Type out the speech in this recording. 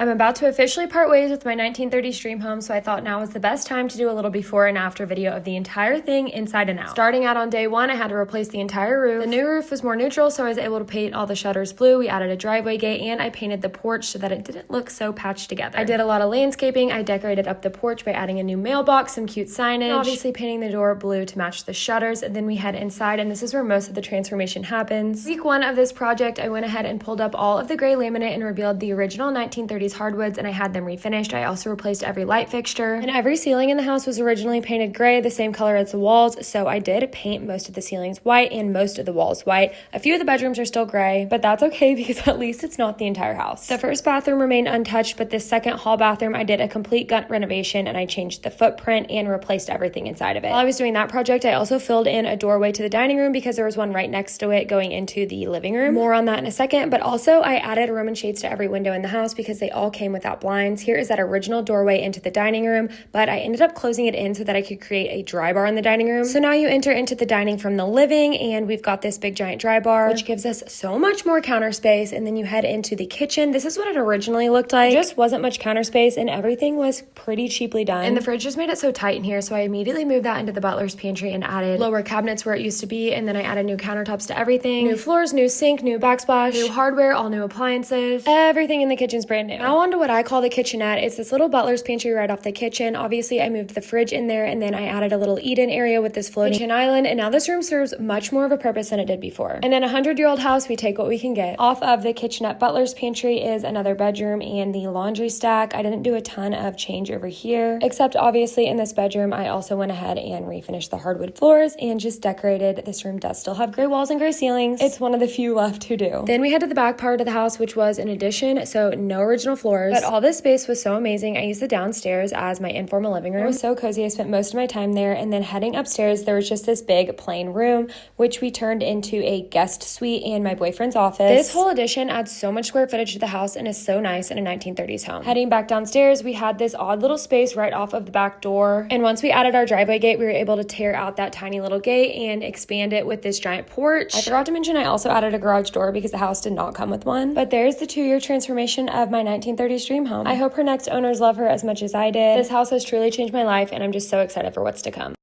I'm about to officially part ways with my 1930s dream home, so I thought now was the best time to do a little before and after video of the entire thing inside and out. Starting out on day one, I had to replace the entire roof. The new roof was more neutral, so I was able to paint all the shutters blue. We added a driveway gate, and I painted the porch so that it didn't look so patched together. I did a lot of landscaping. I decorated up the porch by adding a new mailbox, some cute signage, and obviously painting the door blue to match the shutters. And then we head inside, and this is where most of the transformation happens. Week one of this project, I went ahead and pulled up all of the gray laminate and revealed the original 1930s hardwoods, and I had them refinished. I also replaced every light fixture, and every ceiling in the house was originally painted gray, the same color as the walls, so I did paint most of the ceilings white and most of the walls white. A few of the bedrooms are still gray, but that's okay because at least it's not the entire house. The first bathroom remained untouched, but this second hall bathroom, I did a complete gut renovation, and I changed the footprint and replaced everything inside of it. While I was doing that project, I also filled in a doorway to the dining room because there was one right next to it going into the living room. More on that in a second, but also I added Roman shades to every window in the house because they all came without blinds. Here is that original doorway into the dining room, but I ended up closing it in so that I could create a dry bar in the dining room. So now you enter into the dining from the living, and we've got this big giant dry bar, which gives us so much more counter space. And then you head into the kitchen. This is what it originally looked like. There just wasn't much counter space, and everything was pretty cheaply done. And the fridge just made it so tight in here, so I immediately moved that into the butler's pantry and added lower cabinets where it used to be, and then I added new countertops to everything. New floors, new sink, new backsplash, new hardware, all new appliances. Everything in the kitchen's brand new. Now on to what I call the kitchenette. It's this little butler's pantry right off the kitchen. Obviously, I moved the fridge in there, and then I added a little eat-in area with this floating kitchen island, and now this room serves much more of a purpose than it did before. And in a 100-year-old house, we take what we can get. Off of the kitchenette butler's pantry is another bedroom and the laundry stack. I didn't do a ton of change over here, except obviously in this bedroom, I also went ahead and refinished the hardwood floors and just decorated. This room does still have gray walls and gray ceilings. It's one of the few left to do. Then we head to the back part of the house, which was an addition, so no original floors, but all this space was so amazing. I used the downstairs as my informal living room. It was so cozy. I spent most of my time there, and then heading upstairs, there was just this big plain room, which we turned into a guest suite and my boyfriend's office. This whole addition adds so much square footage to the house and is so nice in a 1930s home. Heading back downstairs, we had this odd little space right off of the back door, and once we added our driveway gate, we were able to tear out that tiny little gate and expand it with this giant porch. I forgot to mention I also added a garage door because the house did not come with one. But there's the 2-year transformation of my 1930s dream home. I hope her next owners love her as much as I did. This house has truly changed my life, and I'm just so excited for what's to come.